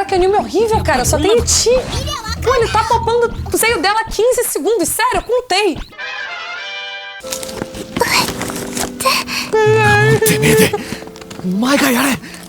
Caraca, que anime horrível, cara. Só tem eti. Pô, ele tá topando o seio dela 15 segundos. Sério, eu contei.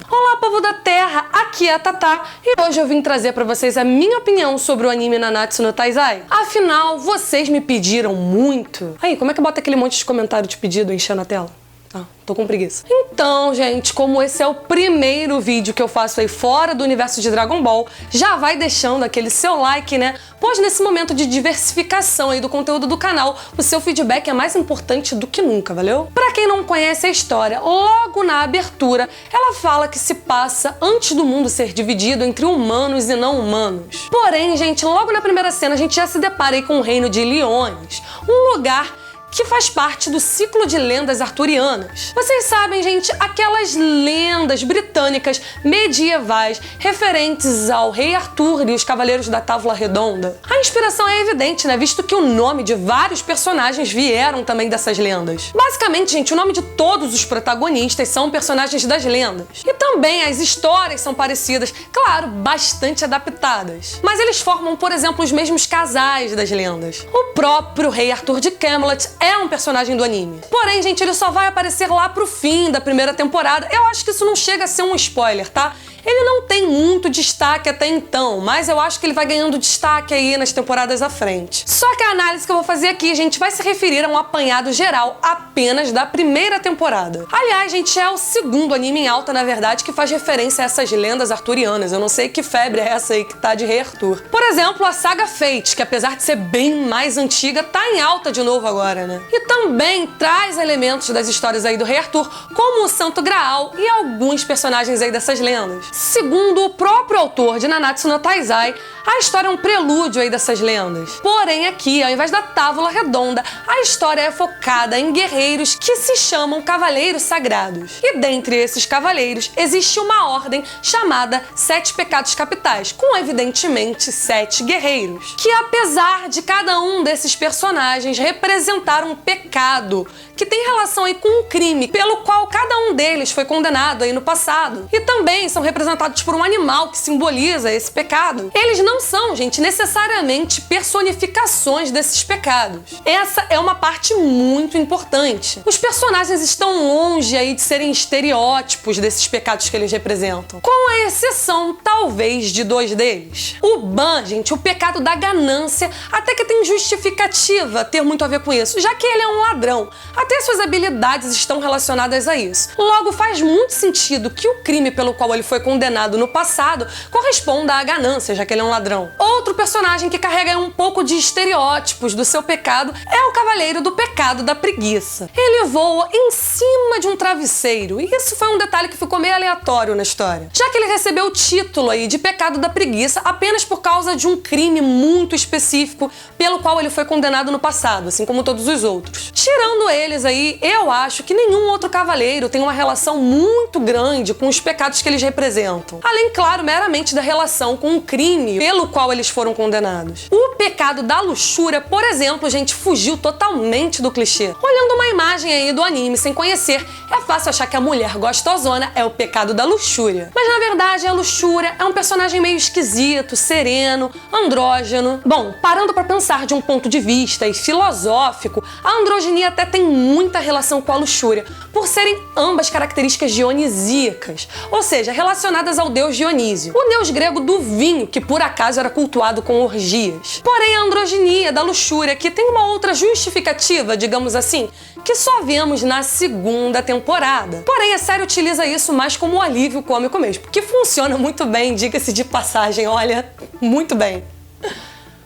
Olá, povo da Terra, aqui é a Tatá e hoje eu vim trazer pra vocês a minha opinião sobre o anime Nanatsu no Taizai. Afinal, vocês me pediram muito. Aí, como é que bota aquele monte de comentário de pedido enchendo a tela? Ah, tô com preguiça. Então, gente, como esse é o primeiro vídeo que eu faço aí fora do universo de Dragon Ball, já vai deixando aquele seu like, né? Pois nesse momento de diversificação aí do conteúdo do canal, o seu feedback é mais importante do que nunca, valeu? Pra quem não conhece a história, logo na abertura, ela fala que se passa antes do mundo ser dividido entre humanos e não humanos. Porém, gente, logo na primeira cena a gente já se depara aí com o reino de Liones, um lugar que faz parte do ciclo de lendas arturianas. Vocês sabem, gente, aquelas lendas britânicas medievais referentes ao rei Arthur e os cavaleiros da Távola Redonda. A inspiração é evidente, né? Visto que o nome de vários personagens vieram também dessas lendas. Basicamente, gente, o nome de todos os protagonistas são personagens das lendas. E também as histórias são parecidas, claro, bastante adaptadas. Mas eles formam, por exemplo, os mesmos casais das lendas. O próprio rei Arthur de Camelot é um personagem do anime. Porém, gente, ele só vai aparecer lá pro fim da primeira temporada. Eu acho que isso não chega a ser um spoiler, tá? Ele não tem muito destaque até então, mas eu acho que ele vai ganhando destaque aí nas temporadas à frente. Só que a análise que eu vou fazer aqui, gente, vai se referir a um apanhado geral apenas da primeira temporada. Aliás, gente, é o segundo anime em alta, na verdade, que faz referência a essas lendas arturianas. Eu não sei que febre é essa aí que tá de Rei Arthur. Por exemplo, a saga Fate, que apesar de ser bem mais antiga, tá em alta de novo agora, né? E também traz elementos das histórias aí do Rei Arthur, como o Santo Graal e alguns personagens aí dessas lendas. Segundo o próprio autor de Nanatsu no Taizai, a história é um prelúdio aí dessas lendas. Porém, aqui, ao invés da Távola Redonda, a história é focada em guerreiros que se chamam Cavaleiros Sagrados. E dentre esses cavaleiros, existe uma ordem chamada Sete Pecados Capitais, com evidentemente 7 guerreiros, que apesar de cada um desses personagens representar um pecado que tem relação aí com um crime pelo qual cada um deles foi condenado aí no passado, e também são representados por um animal que simboliza esse pecado. Eles não são, gente, necessariamente personificações desses pecados. Essa é uma parte muito importante. Os personagens estão longe aí de serem estereótipos desses pecados que eles representam, com a exceção, talvez, de 2 deles. O Ban, gente, o pecado da ganância, até que tem justificativa ter muito a ver com isso, já que ele é um ladrão. Até suas habilidades estão relacionadas a isso. Logo, faz muito sentido que o crime pelo qual ele foi condenado no passado corresponda à ganância, já que ele é um ladrão. Outro personagem que carrega um pouco de estereótipos do seu pecado é o Cavaleiro do Pecado da Preguiça. Ele voa em cima de um travesseiro, e isso foi um detalhe que ficou meio aleatório na história, já que ele recebeu o título aí de Pecado da Preguiça apenas por causa de um crime muito específico pelo qual ele foi condenado no passado, assim como todos os outros. Tirando eles aí, eu acho que nenhum outro cavaleiro tem uma relação muito grande com os pecados que eles representam. Além, claro, meramente da relação com o crime pelo qual eles foram condenados. O pecado da luxúria, por exemplo, gente, fugiu totalmente do clichê. Olhando uma imagem aí do anime sem conhecer, é fácil achar que a mulher gostosona é o pecado da luxúria. Mas na verdade, a luxúria é um personagem meio esquisito, sereno, andrógeno. Bom, parando pra pensar de um ponto de vista e filosófico, a androginia até tem muita relação com a luxúria, por serem ambas características dionisíacas, ou seja, relacionadas ao deus Dionísio, o deus grego do vinho, que por acaso era cultuado com orgias. Porém, a androginia da luxúria, que tem uma outra justificativa, digamos assim, que só vemos na segunda temporada. Porém, a série utiliza isso mais como um alívio cômico mesmo, que funciona muito bem, diga-se de passagem, olha, muito bem.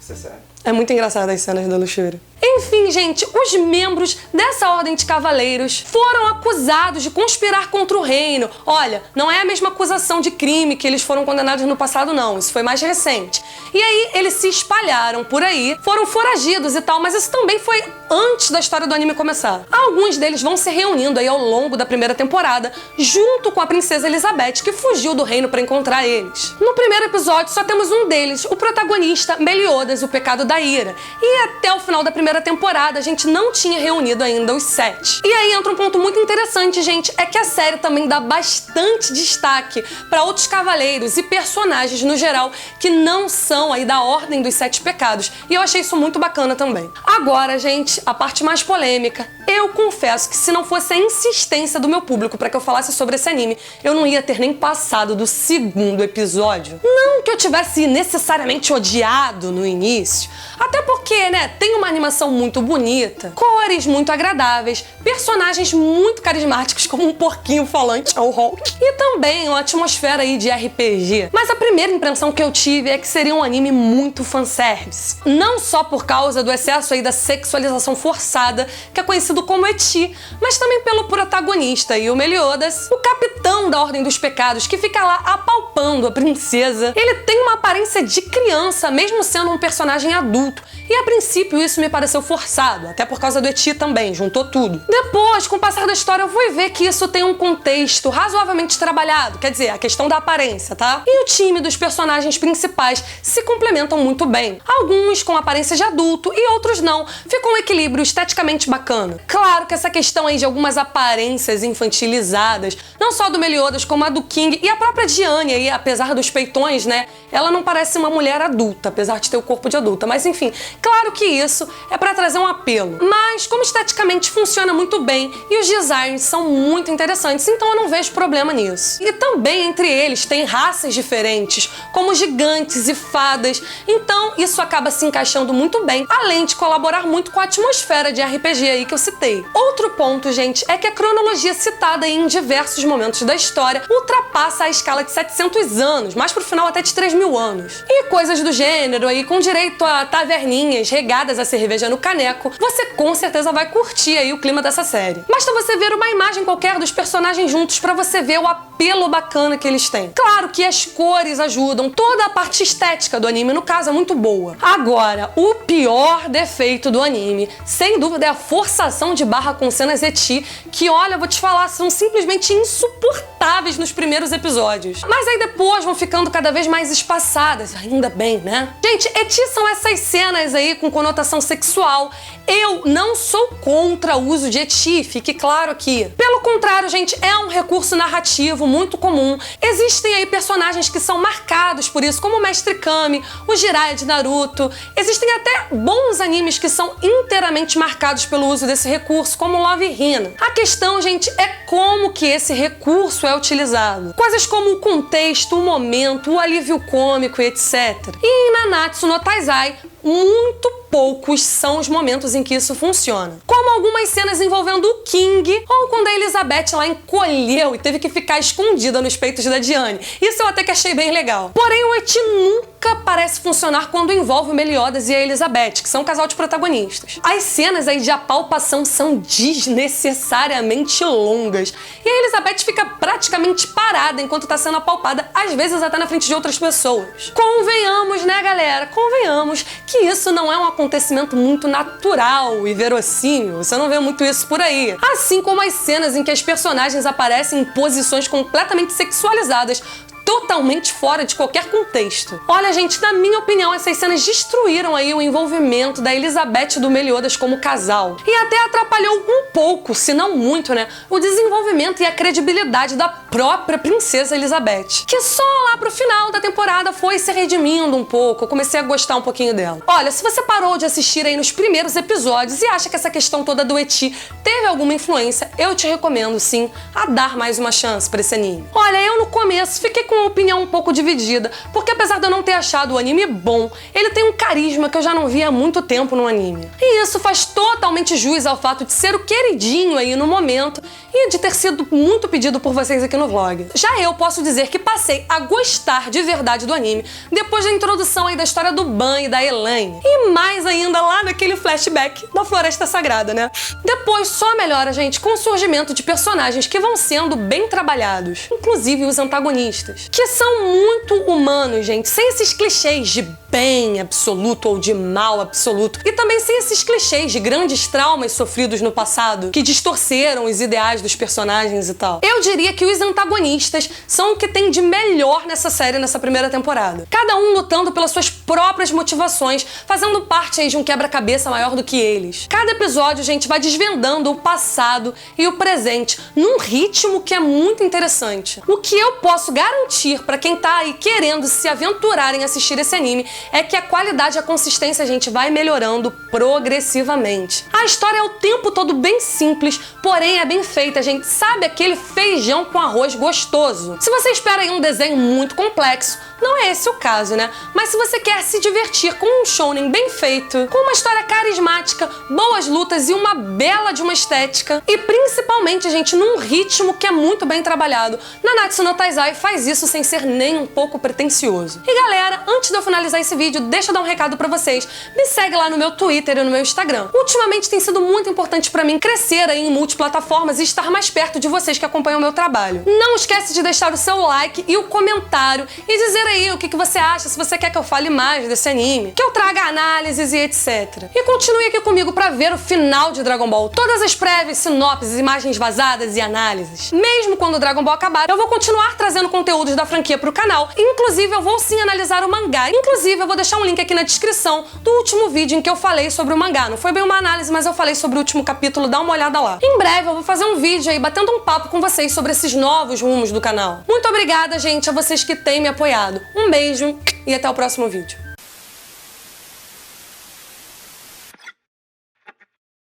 Isso é sério. É muito engraçado as cenas da luxúria. Enfim, gente, os membros dessa ordem de cavaleiros foram acusados de conspirar contra o reino. Olha, não é a mesma acusação de crime que eles foram condenados no passado, não. Isso foi mais recente. E aí, eles se espalharam por aí, foram foragidos e tal, mas isso também foi antes da história do anime começar. Alguns deles vão se reunindo aí ao longo da primeira temporada, junto com a princesa Elizabeth, que fugiu do reino para encontrar eles. No primeiro episódio, só temos um deles, o protagonista, Meliodas, o Pecado da Ira. E até o final da primeira primeira temporada a gente não tinha reunido ainda os 7. E aí entra um ponto muito interessante, gente, é que a série também dá bastante destaque para outros cavaleiros e personagens no geral que não são aí da Ordem dos 7 Pecados. E eu achei isso muito bacana também. Agora, gente, a parte mais polêmica. Eu confesso que se não fosse a insistência do meu público para que eu falasse sobre esse anime, eu não ia ter nem passado do 2º episódio. Não que eu tivesse necessariamente odiado no início, até porque, né, tem uma animação muito bonita, cores muito agradáveis, personagens muito carismáticos como um porquinho falante, o Hulk, e também uma atmosfera aí de RPG. Mas a primeira impressão que eu tive é que seria um anime muito fanservice. Não só por causa do excesso aí da sexualização forçada, que é conhecido como ecchi, mas também pelo protagonista e o Meliodas, o capitão da Ordem dos Pecados, que fica lá apalpando a princesa. Ele tem uma aparência de criança, mesmo sendo um personagem adulto. E a princípio isso me pareceu forçado, até por causa do ecchi também, juntou tudo. Depois, com o passar da história, eu fui ver que isso tem um contexto razoavelmente trabalhado, quer dizer, a questão da aparência, tá? E o time dos personagens principais se complementam muito bem. Alguns com aparência de adulto e outros não. Fica um equilíbrio esteticamente bacana. Claro que essa questão aí de algumas aparências infantilizadas, não só do Meliodas como a do King e a própria Diane aí, apesar dos peitões, né? Ela não parece uma mulher adulta, apesar de ter o corpo de adulta, mas enfim, claro que isso é pra trazer um apelo. Mas como esteticamente funciona muito bem e os designs são muito interessantes, então eu não vejo problema nisso. E também entre eles tem raças diferentes, como gigantes e fadas, então isso acaba se encaixando muito bem, além de colaborar muito com a atmosfera de RPG aí que eu citei. Outro ponto, gente, é que a cronologia citada aí em diversos momentos da história ultrapassa a escala de 700 anos, mais pro final até de 3.000 anos. E coisas do gênero aí, com direito a taverninhas regadas a cerveja no caneco, você com certeza vai curtir aí o clima dessa série. Basta você ver uma imagem qualquer dos personagens juntos pra você ver o apelo bacana que eles têm. Claro que as cores ajudam, toda a parte estética do anime, no caso, é muito boa. Agora, o pior defeito do anime, sem dúvida, é a forçação de barra com cenas ecchi, que, olha, vou te falar, são simplesmente insuportáveis nos primeiros episódios. Mas aí depois vão ficando cada vez mais espaçadas, ainda bem, né? Gente, ecchi são essas cenas aí com conotação sexual. Eu não sou contra o uso de ecchi, fique claro aqui. Pelo contrário, gente, é um recurso narrativo muito comum. Existem aí personagens que são marcados por isso, como o Mestre Kami, o Jiraiya de Naruto. Existem até bons animes que são inteiramente marcados pelo uso desse recurso, como Love Hina. A questão, gente, é como que esse recurso é utilizado. Coisas como o contexto, o momento, o alívio cômico e etc. E em Nanatsu no Taizai, muito poucos são os momentos em que isso funciona. Como algumas cenas envolvendo o King, ou quando a Elizabeth lá encolheu e teve que ficar escondida nos peitos da Diane. Isso eu até que achei bem legal. Porém, o ecchi nunca parece funcionar quando envolve o Meliodas e a Elizabeth, que são um casal de protagonistas. As cenas aí de apalpação são desnecessariamente longas. E a Elizabeth fica praticamente parada enquanto tá sendo apalpada, às vezes até na frente de outras pessoas. Convenhamos, né, galera? Convenhamos que isso não é um acontecimento muito natural e verossímil. Você não vê muito isso por aí. Assim como as cenas em que as personagens aparecem em posições completamente sexualizadas, totalmente fora de qualquer contexto. Olha, gente, na minha opinião, essas cenas destruíram aí o envolvimento da Elizabeth e do Meliodas como casal. E até atrapalhou um pouco, se não muito, né, o desenvolvimento e a credibilidade da própria princesa Elizabeth, que só lá pro final da temporada foi se redimindo um pouco. Eu comecei a gostar um pouquinho dela. Olha, se você parou de assistir aí nos primeiros episódios e acha que essa questão toda do ecchi teve alguma influência, eu te recomendo, sim, a dar mais uma chance pra esse anime. Olha, eu no começo fiquei com uma opinião um pouco dividida, porque apesar de eu não ter achado o anime bom, ele tem um carisma que eu já não via há muito tempo no anime. E isso faz totalmente jus ao fato de ser o queridinho aí no momento e de ter sido muito pedido por vocês aqui no vlog. Já eu posso dizer que passei a gostar de verdade do anime depois da introdução aí da história do Ban e da Elaine. E mais ainda lá naquele flashback da Floresta Sagrada, né? Depois só melhora, gente, com o surgimento de personagens que vão sendo bem trabalhados, inclusive os antagonistas. personagens, que são muito humanos, gente, sem esses clichês de bem absoluto ou de mal absoluto, e também sem esses clichês de grandes traumas sofridos no passado que distorceram os ideais dos personagens e tal. Eu diria que os antagonistas são o que tem de melhor nessa série, nessa primeira temporada. Cada um lutando pelas suas próprias motivações, fazendo parte aí de um quebra-cabeça maior do que eles. Cada episódio, gente, vai desvendando o passado e o presente num ritmo que é muito interessante. O que eu posso garantir pra quem tá aí querendo se aventurar em assistir esse anime é que a qualidade e a consistência, gente, vai melhorando progressivamente. A história é o tempo todo bem simples, porém é bem feita, gente. Sabe aquele feijão com arroz gostoso? Se você espera aí um desenho muito complexo, não é esse o caso, né? Mas se você quer se divertir com um shounen bem feito, com uma história carismática, boas lutas e uma bela de uma estética, e principalmente, gente, num ritmo que é muito bem trabalhado, Nanatsu no Taizai faz isso sem ser nem um pouco pretensioso. E galera, antes de eu finalizar esse vídeo, deixa eu dar um recado pra vocês. Me segue lá no meu Twitter e no meu Instagram. Ultimamente tem sido muito importante pra mim crescer aí em multiplataformas e estar mais perto de vocês que acompanham o meu trabalho. Não esquece de deixar o seu like e o comentário e dizer aí o que você acha, se você quer que eu fale mais desse anime, que eu traga análises e etc. E continue aqui comigo pra ver o final de Dragon Ball, todas as prévias, sinopses, imagens vazadas e análises. Mesmo quando o Dragon Ball acabar, eu vou continuar trazendo conteúdos da franquia pro canal, inclusive eu vou sim analisar o mangá. Inclusive eu vou deixar um link aqui na descrição do último vídeo em que eu falei sobre o mangá. Não foi bem uma análise, mas eu falei sobre o último capítulo, dá uma olhada lá. Em breve eu vou fazer um vídeo aí batendo um papo com vocês sobre esses novos rumos do canal. Muito obrigada, gente, a vocês que têm me apoiado. Um beijo e até o próximo vídeo.